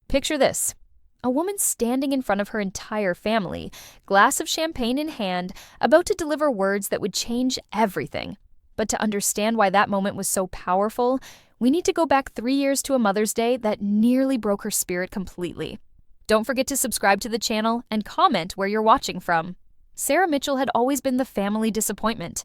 Picture this. A woman standing in front of her entire family, glass of champagne in hand, about to deliver words that would change everything. But to understand why that moment was so powerful, we need to go back 3 years to a Mother's Day that nearly broke her spirit completely. Don't forget to subscribe to the channel and comment where you're watching from. Sarah Mitchell had always been the family disappointment.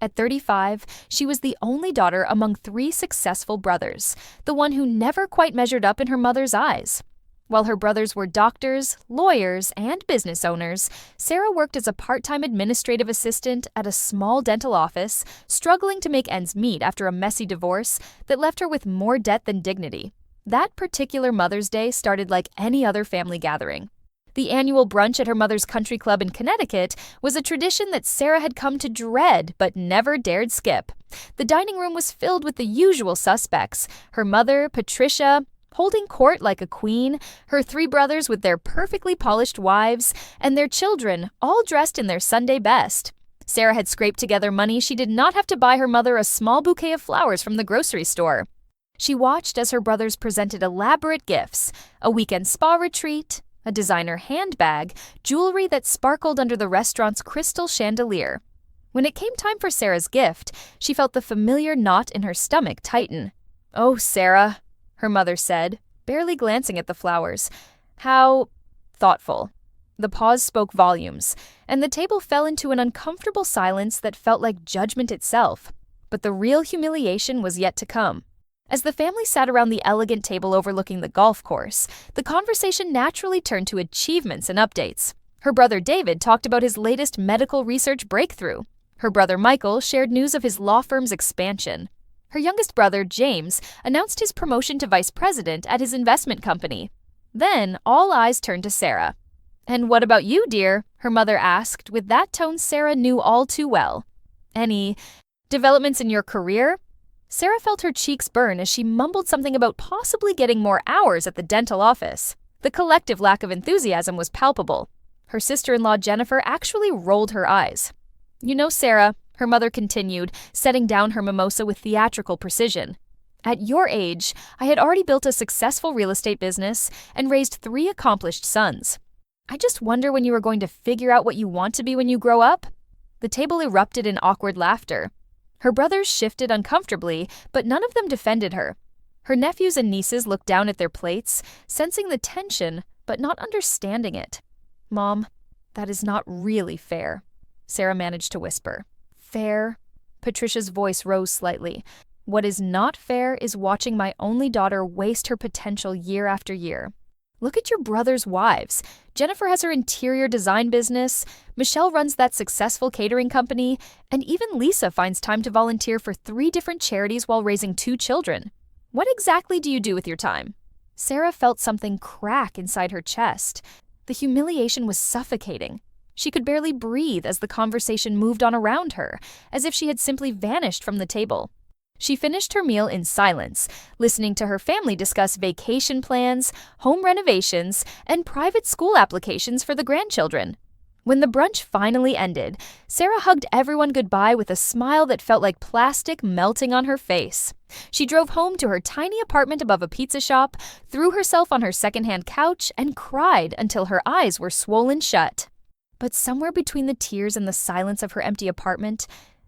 At 35, she was the only daughter among 3 successful brothers, the one who never quite measured up in her mother's eyes. While her brothers were doctors, lawyers, and business owners, Sarah worked as a part-time administrative assistant at a small dental office, struggling to make ends meet after a messy divorce that left her with more debt than dignity. That particular Mother's Day started like any other family gathering. The annual brunch at her mother's country club in Connecticut was a tradition that Sarah had come to dread but never dared skip. The dining room was filled with the usual suspects: her mother, Patricia, holding court like a queen, her 3 brothers with their perfectly polished wives, and their children, all dressed in their Sunday best. Sarah had scraped together money she did not have to buy her mother a small bouquet of flowers from the grocery store. She watched as her brothers presented elaborate gifts: a weekend spa retreat, a designer handbag, jewelry that sparkled under the restaurant's crystal chandelier. When it came time for Sarah's gift, she felt the familiar knot in her stomach tighten. "Oh, Sarah," her mother said, barely glancing at the flowers. "How thoughtful." The pause spoke volumes, and the table fell into an uncomfortable silence that felt like judgment itself. But the real humiliation was yet to come. As the family sat around the elegant table overlooking the golf course, the conversation naturally turned to achievements and updates. Her brother David talked about his latest medical research breakthrough. Her brother Michael shared news of his law firm's expansion. Her youngest brother, James, announced his promotion to vice president at his investment company. Then, all eyes turned to Sarah. "And what about you, dear?" her mother asked, with that tone Sarah knew all too well. "Any developments in your career?" Sarah felt her cheeks burn as she mumbled something about possibly getting more hours at the dental office. The collective lack of enthusiasm was palpable. Her sister-in-law Jennifer actually rolled her eyes. "You know, Sarah," her mother continued, setting down her mimosa with theatrical precision, "at your age, I had already built a successful real estate business and raised 3 accomplished sons. I just wonder when you are going to figure out what you want to be when you grow up." The table erupted in awkward laughter. Her brothers shifted uncomfortably, but none of them defended her. Her nephews and nieces looked down at their plates, sensing the tension, but not understanding it. "Mom, that is not really fair," Sarah managed to whisper. "Fair?" Patricia's voice rose slightly. "What is not fair is watching my only daughter waste her potential year after year. Look at your brothers' wives. Jennifer has her interior design business, Michelle runs that successful catering company, and even Lisa finds time to volunteer for 3 different charities while raising 2 children. What exactly do you do with your time?" Sarah felt something crack inside her chest. The humiliation was suffocating. She could barely breathe as the conversation moved on around her, as if she had simply vanished from the table. She finished her meal in silence, listening to her family discuss vacation plans, home renovations, and private school applications for the grandchildren. When the brunch finally ended, Sarah hugged everyone goodbye with a smile that felt like plastic melting on her face. She drove home to her tiny apartment above a pizza shop, threw herself on her secondhand couch, and cried until her eyes were swollen shut. But somewhere between the tears and the silence of her empty apartment,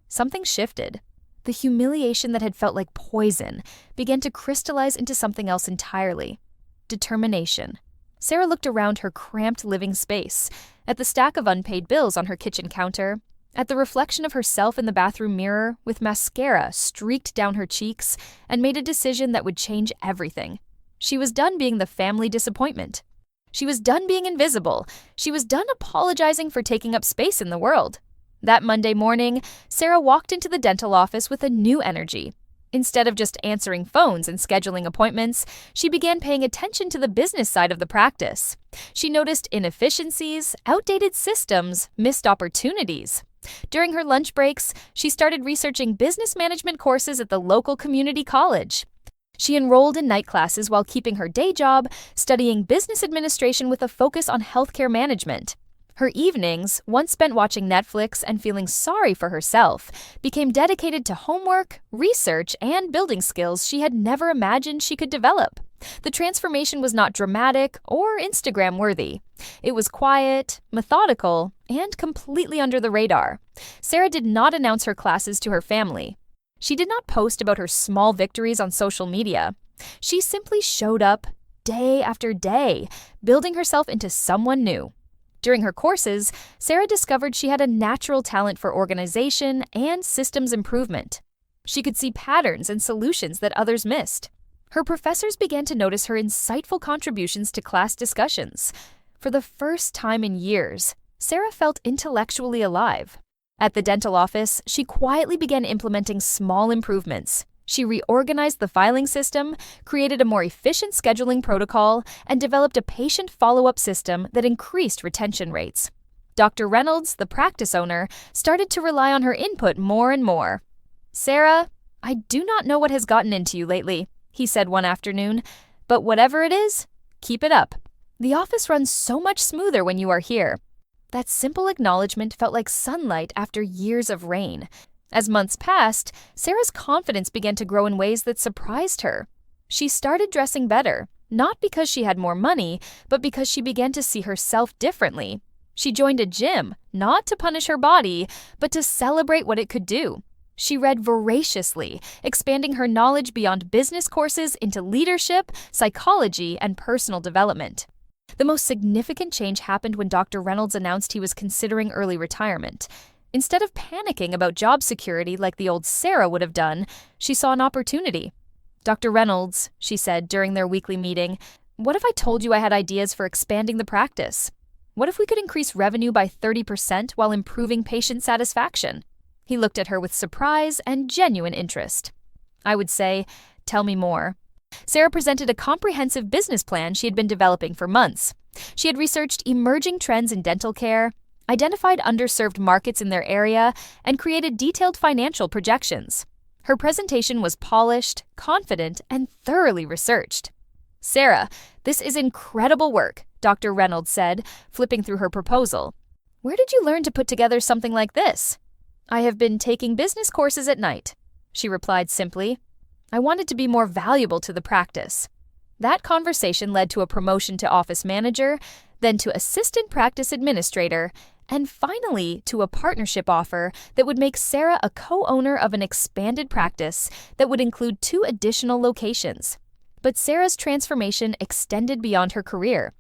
something shifted. The humiliation that had felt like poison began to crystallize into something else entirely: determination. Sarah looked around her cramped living space, at the stack of unpaid bills on her kitchen counter, at the reflection of herself in the bathroom mirror with mascara streaked down her cheeks, and made a decision that would change everything. She was done being the family disappointment. She was done being invisible. She was done apologizing for taking up space in the world. That Monday morning, Sarah walked into the dental office with a new energy. Instead of just answering phones and scheduling appointments, she began paying attention to the business side of the practice. She noticed inefficiencies, outdated systems, missed opportunities. During her lunch breaks, she started researching business management courses at the local community college. She enrolled in night classes while keeping her day job, studying business administration with a focus on healthcare management. Her evenings, once spent watching Netflix and feeling sorry for herself, became dedicated to homework, research, and building skills she had never imagined she could develop. The transformation was not dramatic or Instagram-worthy. It was quiet, methodical, and completely under the radar. Sarah did not announce her classes to her family. She did not post about her small victories on social media. She simply showed up day after day, building herself into someone new. During her courses, Sarah discovered she had a natural talent for organization and systems improvement. She could see patterns and solutions that others missed. Her professors began to notice her insightful contributions to class discussions. For the first time in years, Sarah felt intellectually alive. At the dental office, she quietly began implementing small improvements. She reorganized the filing system, created a more efficient scheduling protocol, and developed a patient follow-up system that increased retention rates. Dr. Reynolds, the practice owner, started to rely on her input more and more. "Sarah, I do not know what has gotten into you lately," he said one afternoon, "but whatever it is, keep it up. The office runs so much smoother when you are here." That simple acknowledgement felt like sunlight after years of rain. As months passed, Sarah's confidence began to grow in ways that surprised her. She started dressing better, not because she had more money, but because she began to see herself differently. She joined a gym, not to punish her body, but to celebrate what it could do. She read voraciously, expanding her knowledge beyond business courses into leadership, psychology, and personal development. The most significant change happened when Dr. Reynolds announced he was considering early retirement. Instead of panicking about job security like the old Sarah would have done, she saw an opportunity. "Dr. Reynolds," she said during their weekly meeting, "what if I told you I had ideas for expanding the practice? What if we could increase revenue by 30% while improving patient satisfaction?" He looked at her with surprise and genuine interest. "I would say, tell me more." Sarah presented a comprehensive business plan she had been developing for months. She had researched emerging trends in dental care, identified underserved markets in their area, and created detailed financial projections. Her presentation was polished, confident, and thoroughly researched. "Sarah, this is incredible work," Dr. Reynolds said, flipping through her proposal. "Where did you learn to put together something like this?" "I have been taking business courses at night," she replied simply. "I wanted to be more valuable to the practice." That conversation led to a promotion to office manager, then to assistant practice administrator, and finally to a partnership offer that would make Sarah a co-owner of an expanded practice that would include 2 additional locations. But Sarah's transformation extended beyond her career.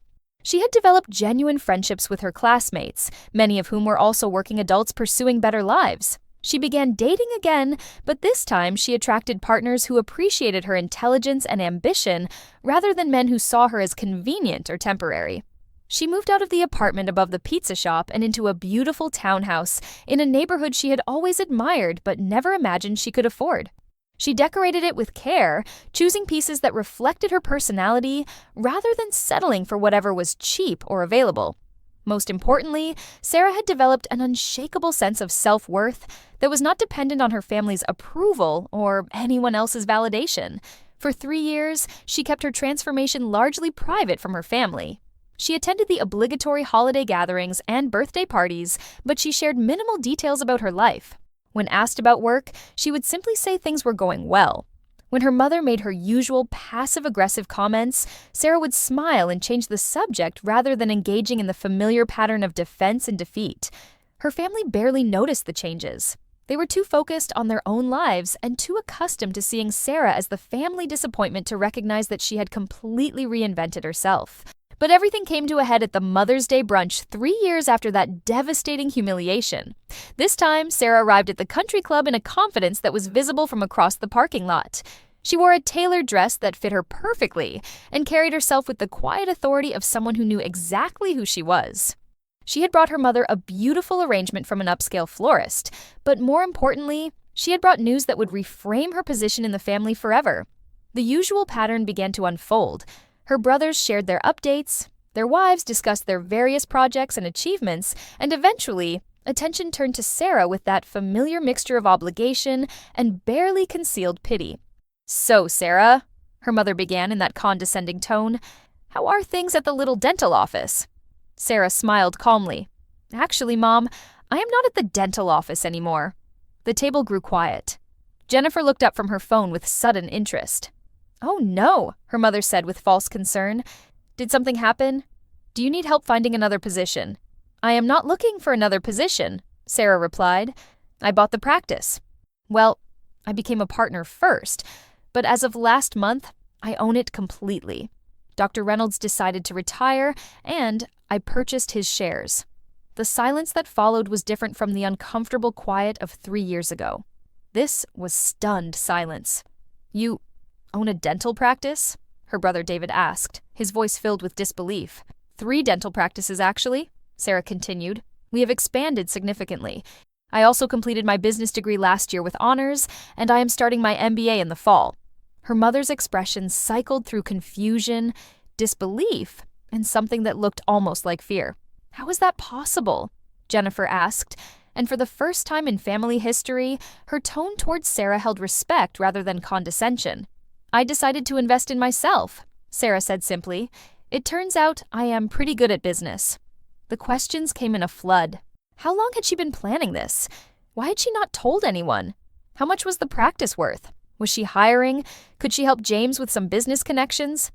She had developed genuine friendships with her classmates, many of whom were also working adults pursuing better lives. She began dating again, but this time she attracted partners who appreciated her intelligence and ambition rather than men who saw her as convenient or temporary. She moved out of the apartment above the pizza shop and into a beautiful townhouse in a neighborhood she had always admired but never imagined she could afford. She decorated it with care, choosing pieces that reflected her personality rather than settling for whatever was cheap or available. Most importantly, Sarah had developed an unshakable sense of self-worth that was not dependent on her family's approval or anyone else's validation. For 3 years, she kept her transformation largely private from her family. She attended the obligatory holiday gatherings and birthday parties, but she shared minimal details about her life. When asked about work, she would simply say things were going well. When her mother made her usual passive-aggressive comments, Sarah would smile and change the subject rather than engaging in the familiar pattern of defense and defeat. Her family barely noticed the changes. They were too focused on their own lives and too accustomed to seeing Sarah as the family disappointment to recognize that she had completely reinvented herself. But everything came to a head at the Mother's Day brunch 3 years after that devastating humiliation. This time, Sarah arrived at the country club in a confidence that was visible from across the parking lot. She wore a tailored dress that fit her perfectly and carried herself with the quiet authority of someone who knew exactly who she was. She had brought her mother a beautiful arrangement from an upscale florist, but more importantly, she had brought news that would reframe her position in the family forever. The usual pattern began to unfold. Her brothers shared their updates, their wives discussed their various projects and achievements, and eventually, attention turned to Sarah with that familiar mixture of obligation and barely concealed pity. "So, Sarah," her mother began in that condescending tone, "how are things at the little dental office?" Sarah smiled calmly. "Actually, Mom, I am not at the dental office anymore." The table grew quiet. Jennifer looked up from her phone with sudden interest. "Oh no," her mother said with false concern. "Did something happen? Do you need help finding another position?" "I am not looking for another position," Sarah replied. "I bought the practice. Well, I became a partner first, but as of last month, I own it completely. Dr. Reynolds decided to retire, and I purchased his shares." The silence that followed was different from the uncomfortable quiet of 3 years ago. This was stunned silence. "You own a dental practice?" her brother David asked, his voice filled with disbelief. "3 dental practices, actually," Sarah continued. "We have expanded significantly. I also completed my business degree last year with honors, and I am starting my MBA in the fall." Her mother's expression cycled through confusion, disbelief, and something that looked almost like fear. "How is that possible?" Jennifer asked, and for the first time in family history, her tone towards Sarah held respect rather than condescension. "I decided to invest in myself," Sarah said simply. "It turns out I am pretty good at business." The questions came in a flood. How long had she been planning this? Why had she not told anyone? How much was the practice worth? Was she hiring? Could she help James with some business connections?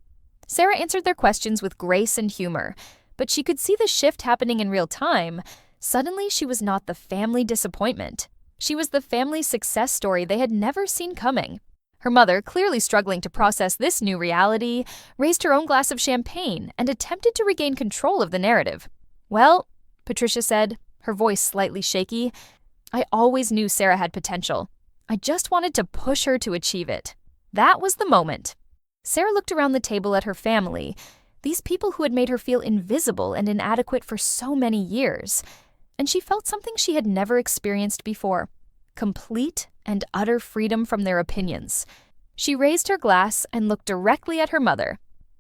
Sarah answered their questions with grace and humor, but she could see the shift happening in real time. Suddenly, she was not the family disappointment. She was the family success story they had never seen coming. Her mother, clearly struggling to process this new reality, raised her own glass of champagne and attempted to regain control of the narrative. "Well," Patricia said, her voice slightly shaky, "I always knew Sarah had potential. I just wanted to push her to achieve it. That was the moment." Sarah looked around the table at her family, these people who had made her feel invisible and inadequate for so many years, and she felt something she had never experienced before: complete and utter freedom from their opinions. She raised her glass and looked directly at her mother.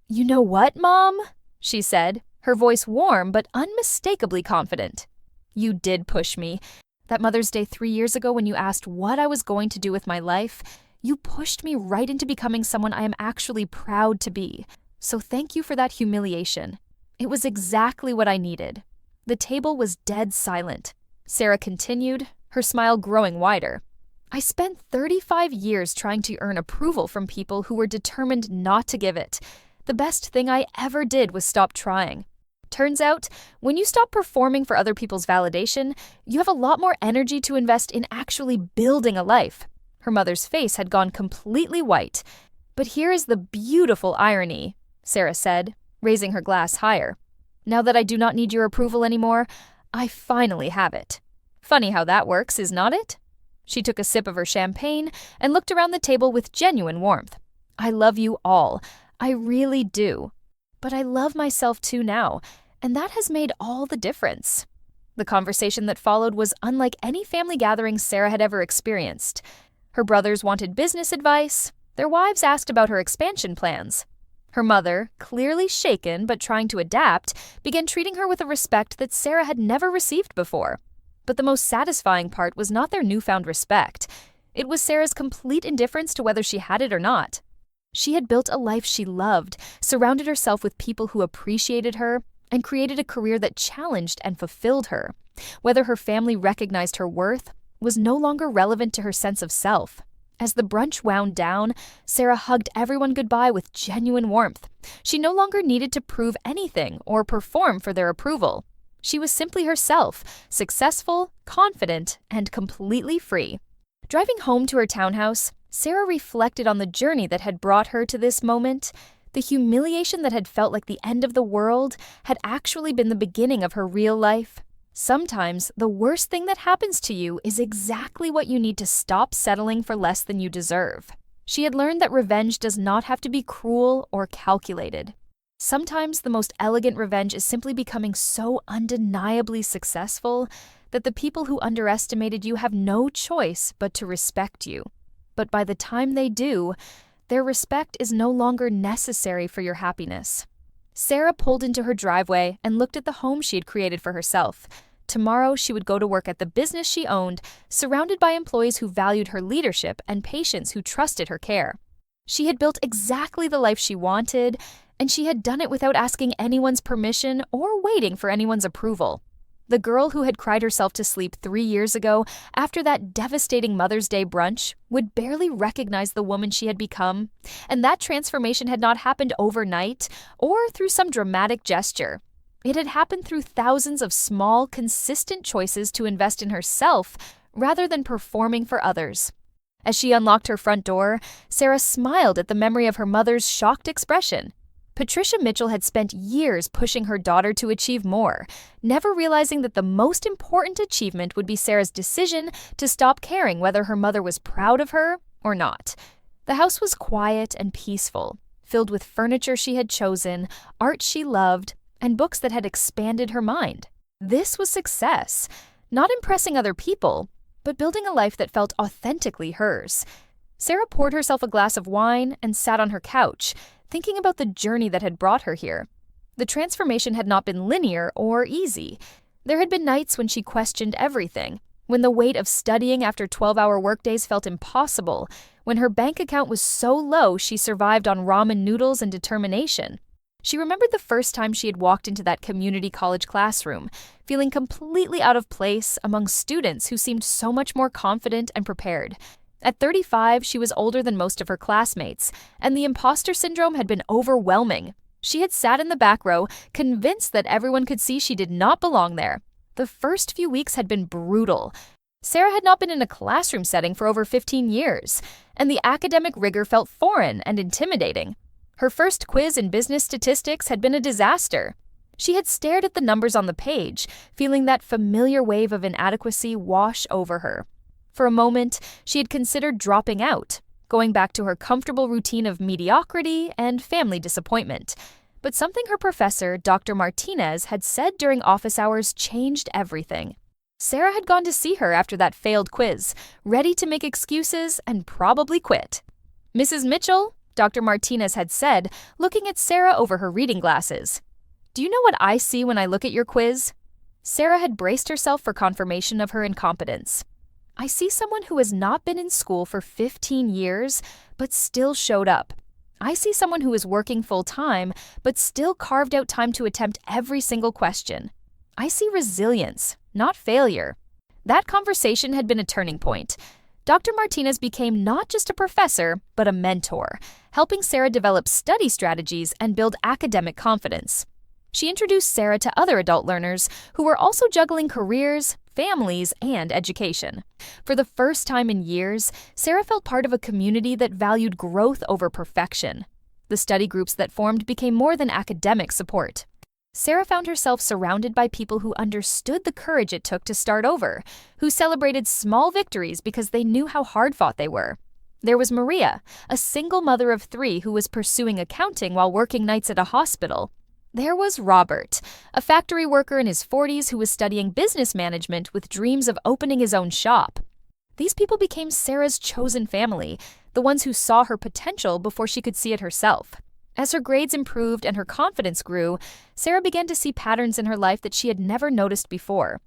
"You know what, Mom?" she said, her voice warm but unmistakably confident. "You did push me. That Mother's Day 3 years ago when you asked what I was going to do with my life, you pushed me right into becoming someone I am actually proud to be. So thank you for that humiliation. It was exactly what I needed." The table was dead silent. Sarah continued, her smile growing wider. "I spent 35 years trying to earn approval from people who were determined not to give it. The best thing I ever did was stop trying. Turns out, when you stop performing for other people's validation, you have a lot more energy to invest in actually building a life." Her mother's face had gone completely white. "But here is the beautiful irony," Sarah said, raising her glass higher. "Now that I do not need your approval anymore, I finally have it. Funny how that works, is not it?" She took a sip of her champagne and looked around the table with genuine warmth. "I love you all. I really do. But I love myself too now, and that has made all the difference." The conversation that followed was unlike any family gathering Sarah had ever experienced. Her brothers wanted business advice. Their wives asked about her expansion plans. Her mother, clearly shaken but trying to adapt, began treating her with a respect that Sarah had never received before. But the most satisfying part was not their newfound respect. It was Sarah's complete indifference to whether she had it or not. She had built a life she loved, surrounded herself with people who appreciated her, and created a career that challenged and fulfilled her. Whether her family recognized her worth was no longer relevant to her sense of self. As the brunch wound down, Sarah hugged everyone goodbye with genuine warmth. She no longer needed to prove anything or perform for their approval. She was simply herself, successful, confident, and completely free. Driving home to her townhouse, Sarah reflected on the journey that had brought her to this moment. The humiliation that had felt like the end of the world had actually been the beginning of her real life. Sometimes the worst thing that happens to you is exactly what you need to stop settling for less than you deserve. She had learned that revenge does not have to be cruel or calculated. Sometimes the most elegant revenge is simply becoming so undeniably successful that the people who underestimated you have no choice but to respect you. But by the time they do, their respect is no longer necessary for your happiness. Sarah pulled into her driveway and looked at the home she had created for herself. Tomorrow, she would go to work at the business she owned, surrounded by employees who valued her leadership and patients who trusted her care. She had built exactly the life she wanted, and she had done it without asking anyone's permission or waiting for anyone's approval. The girl who had cried herself to sleep 3 years ago after that devastating Mother's Day brunch would barely recognize the woman she had become, and that transformation had not happened overnight or through some dramatic gesture. It had happened through thousands of small, consistent choices to invest in herself rather than performing for others. As she unlocked her front door, Sarah smiled at the memory of her mother's shocked expression. Patricia Mitchell had spent years pushing her daughter to achieve more, never realizing that the most important achievement would be Sarah's decision to stop caring whether her mother was proud of her or not. The house was quiet and peaceful, filled with furniture she had chosen, art she loved, and books that had expanded her mind. This was success, not impressing other people, but building a life that felt authentically hers. Sarah poured herself a glass of wine and sat on her couch, thinking about the journey that had brought her here. The transformation had not been linear or easy. There had been nights when she questioned everything, when the weight of studying after 12-hour workdays felt impossible, when her bank account was so low she survived on ramen noodles and determination. She remembered the first time she had walked into that community college classroom, feeling completely out of place among students who seemed so much more confident and prepared. At 35, she was older than most of her classmates, and the imposter syndrome had been overwhelming. She had sat in the back row, convinced that everyone could see she did not belong there. The first few weeks had been brutal. Sarah had not been in a classroom setting for over 15 years, and the academic rigor felt foreign and intimidating. Her first quiz in business statistics had been a disaster. She had stared at the numbers on the page, feeling that familiar wave of inadequacy wash over her. For a moment, she had considered dropping out, going back to her comfortable routine of mediocrity and family disappointment. But something her professor, Dr. Martinez, had said during office hours changed everything. Sarah had gone to see her after that failed quiz, ready to make excuses and probably quit. "Mrs. Mitchell," Dr. Martinez had said, looking at Sarah over her reading glasses, "do you know what I see when I look at your quiz?" Sarah had braced herself for confirmation of her incompetence. "I see someone who has not been in school for 15 years, but still showed up. I see someone who is working full-time, but still carved out time to attempt every single question. I see resilience, not failure." That conversation had been a turning point. Dr. Martinez became not just a professor, but a mentor, helping Sarah develop study strategies and build academic confidence. She introduced Sarah to other adult learners who were also juggling careers, families, and education. For the first time in years, Sarah felt part of a community that valued growth over perfection. The study groups that formed became more than academic support. Sarah found herself surrounded by people who understood the courage it took to start over, who celebrated small victories because they knew how hard-fought they were. There was Maria, a single mother of 3 who was pursuing accounting while working nights at a hospital. There was Robert, a factory worker in his 40s who was studying business management with dreams of opening his own shop. These people became Sarah's chosen family, the ones who saw her potential before she could see it herself. As her grades improved and her confidence grew, Sarah began to see patterns in her life that she had never noticed before.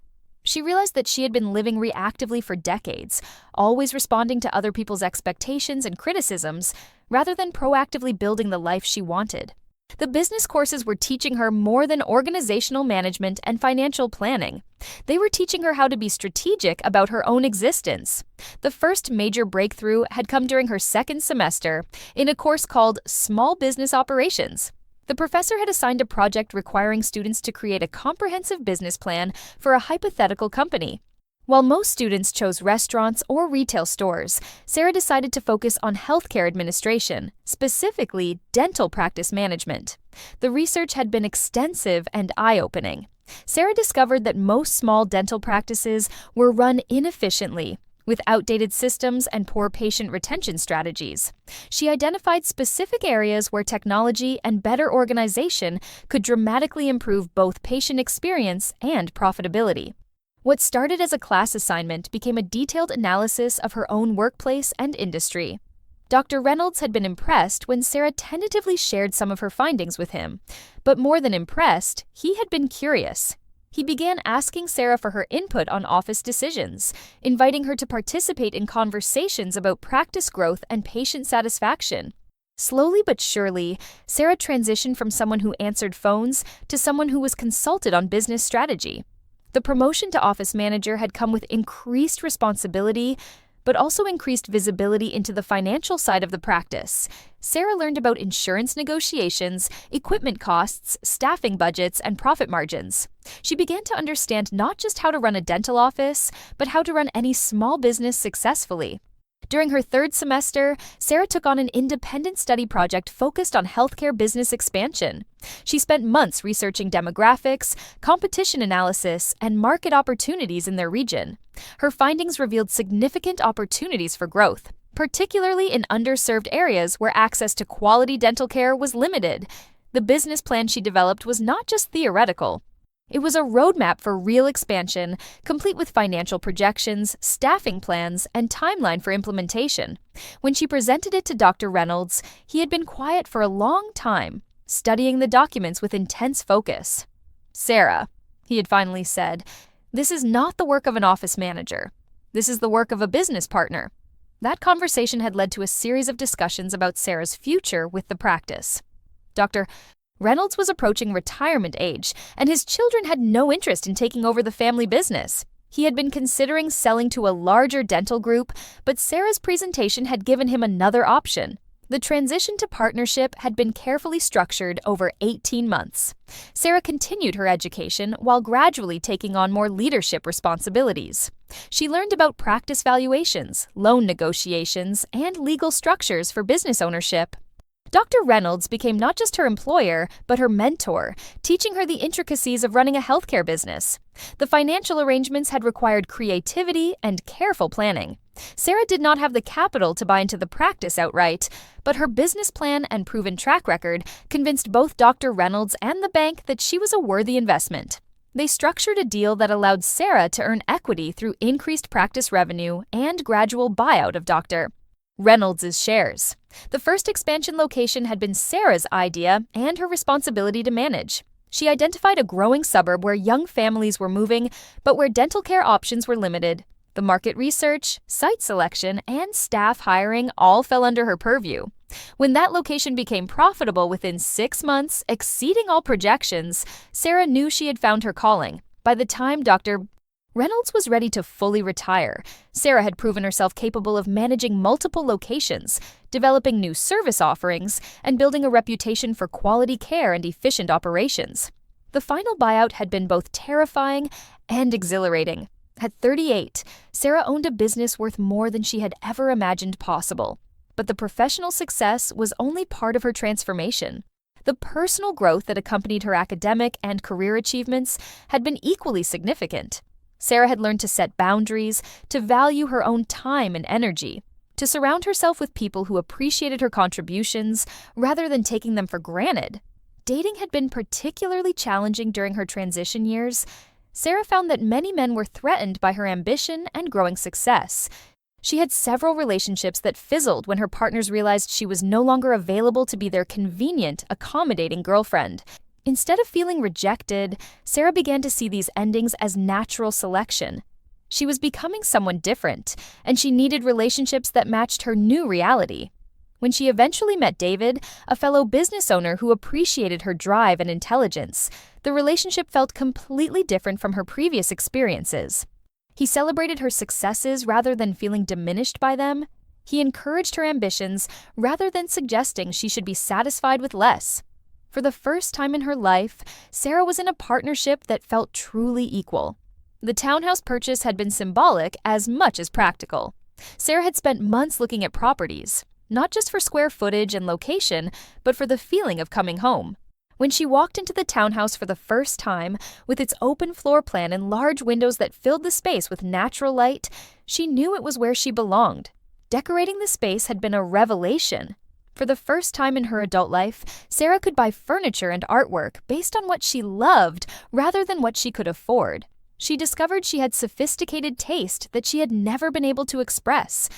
She realized that she had been living reactively for decades, always responding to other people's expectations and criticisms, rather than proactively building the life she wanted. The business courses were teaching her more than organizational management and financial planning. They were teaching her how to be strategic about her own existence. The first major breakthrough had come during her second semester in a course called Small Business Operations. The professor had assigned a project requiring students to create a comprehensive business plan for a hypothetical company. While most students chose restaurants or retail stores, Sarah decided to focus on healthcare administration, specifically dental practice management. The research had been extensive and eye-opening. Sarah discovered that most small dental practices were run inefficiently, with outdated systems and poor patient retention strategies. She identified specific areas where technology and better organization could dramatically improve both patient experience and profitability. What started as a class assignment became a detailed analysis of her own workplace and industry. Dr. Reynolds had been impressed when Sarah tentatively shared some of her findings with him. But more than impressed, he had been curious. He began asking Sarah for her input on office decisions, inviting her to participate in conversations about practice growth and patient satisfaction. Slowly but surely, Sarah transitioned from someone who answered phones to someone who was consulted on business strategy. The promotion to office manager had come with increased responsibility, but also increased visibility into the financial side of the practice. Sarah learned about insurance negotiations, equipment costs, staffing budgets, and profit margins. She began to understand not just how to run a dental office, but how to run any small business successfully. During her third semester, Sarah took on an independent study project focused on healthcare business expansion. She spent months researching demographics, competition analysis, and market opportunities in their region. Her findings revealed significant opportunities for growth, particularly in underserved areas where access to quality dental care was limited. The business plan she developed was not just theoretical. It was a roadmap for real expansion, complete with financial projections, staffing plans, and timeline for implementation. When she presented it to Dr. Reynolds, he had been quiet for a long time, studying the documents with intense focus. "Sarah," he had finally said, "this is not the work of an office manager. This is the work of a business partner." That conversation had led to a series of discussions about Sarah's future with the practice. Dr. Reynolds was approaching retirement age, and his children had no interest in taking over the family business. He had been considering selling to a larger dental group, but Sarah's presentation had given him another option. The transition to partnership had been carefully structured over 18 months. Sarah continued her education while gradually taking on more leadership responsibilities. She learned about practice valuations, loan negotiations, and legal structures for business ownership. Dr. Reynolds became not just her employer, but her mentor, teaching her the intricacies of running a healthcare business. The financial arrangements had required creativity and careful planning. Sarah did not have the capital to buy into the practice outright, but her business plan and proven track record convinced both Dr. Reynolds and the bank that she was a worthy investment. They structured a deal that allowed Sarah to earn equity through increased practice revenue and gradual buyout of Dr. Reynolds' shares. The first expansion location had been Sarah's idea and her responsibility to manage. She identified a growing suburb where young families were moving, but where dental care options were limited. The market research, site selection, and staff hiring all fell under her purview. When that location became profitable within 6 months, exceeding all projections, Sarah knew she had found her calling. By the time Dr. Reynolds was ready to fully retire, Sarah had proven herself capable of managing multiple locations, developing new service offerings, and building a reputation for quality care and efficient operations. The final buyout had been both terrifying and exhilarating. At 38, Sarah owned a business worth more than she had ever imagined possible. But the professional success was only part of her transformation. The personal growth that accompanied her academic and career achievements had been equally significant. Sarah had learned to set boundaries, to value her own time and energy, to surround herself with people who appreciated her contributions rather than taking them for granted. Dating had been particularly challenging during her transition years. Sarah found that many men were threatened by her ambition and growing success. She had several relationships that fizzled when her partners realized she was no longer available to be their convenient, accommodating girlfriend. Instead of feeling rejected, Sarah began to see these endings as natural selection. She was becoming someone different, and she needed relationships that matched her new reality. When she eventually met David, a fellow business owner who appreciated her drive and intelligence, the relationship felt completely different from her previous experiences. He celebrated her successes rather than feeling diminished by them. He encouraged her ambitions rather than suggesting she should be satisfied with less. For the first time in her life, Sarah was in a partnership that felt truly equal. The townhouse purchase had been symbolic as much as practical. Sarah had spent months looking at properties, not just for square footage and location, but for the feeling of coming home. When she walked into the townhouse for the first time, with its open floor plan and large windows that filled the space with natural light, she knew it was where she belonged. Decorating the space had been a revelation. For the first time in her adult life, Sarah could buy furniture and artwork based on what she loved rather than what she could afford. She discovered she had sophisticated taste that she had never been able to express.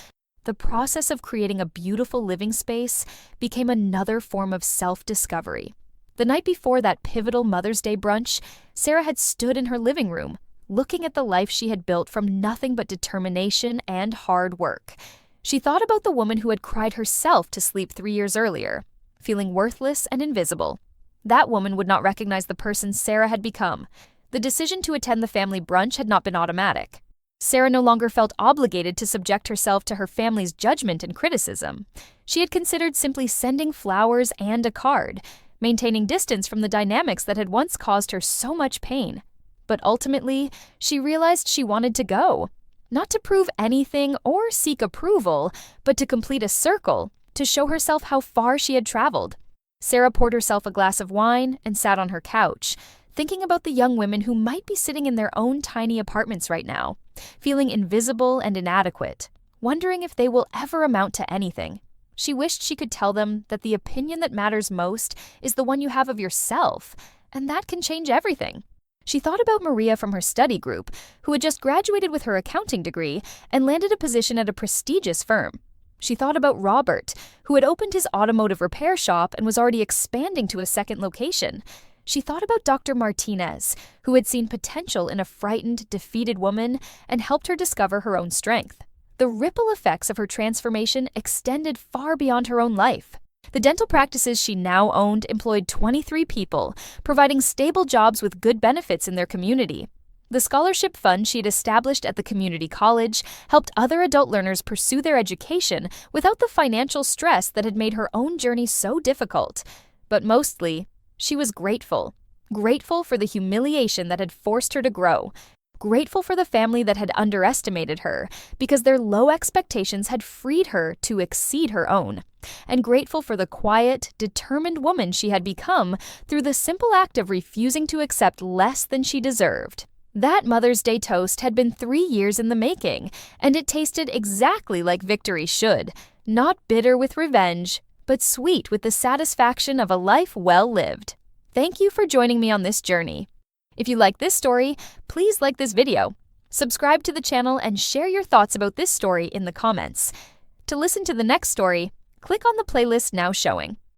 The process of creating a beautiful living space became another form of self-discovery. The night before that pivotal Mother's Day brunch, Sarah had stood in her living room, looking at the life she had built from nothing but determination and hard work. She thought about the woman who had cried herself to sleep 3 years earlier, feeling worthless and invisible. That woman would not recognize the person Sarah had become. the decision to attend the family brunch had not been automatic. Sarah no longer felt obligated to subject herself to her family's judgment and criticism. She had considered simply sending flowers and a card, maintaining distance from the dynamics that had once caused her so much pain. But ultimately, she realized she wanted to go. Not to prove anything or seek approval, but to complete a circle, to show herself how far she had traveled. Sarah poured herself a glass of wine and sat on her couch, thinking about the young women who might be sitting in their own tiny apartments right now, feeling invisible and inadequate, wondering if they will ever amount to anything. She wished she could tell them that the opinion that matters most is the one you have of yourself, and that can change everything. She thought about Maria from her study group, who had just graduated with her accounting degree and landed a position at a prestigious firm. She thought about Robert, who had opened his automotive repair shop and was already expanding to a second location. She thought about Dr. Martinez, who had seen potential in a frightened, defeated woman and helped her discover her own strength. The ripple effects of her transformation extended far beyond her own life. The dental practices she now owned employed 23 people, providing stable jobs with good benefits in their community. The scholarship fund she had established at the community college helped other adult learners pursue their education without the financial stress that had made her own journey so difficult. But mostly, she was grateful. Grateful for the humiliation that had forced her to grow. Grateful for the family that had underestimated her because their low expectations had freed her to exceed her own. And grateful for the quiet, determined woman she had become through the simple act of refusing to accept less than she deserved. That Mother's Day toast had been 3 years in the making, and it tasted exactly like victory should, not bitter with revenge, but sweet with the satisfaction of a life well lived. Thank you for joining me on this journey. If you like this story, please like this video, subscribe to the channel, and share your thoughts about this story in the comments. To listen to the next story, click on the playlist now showing.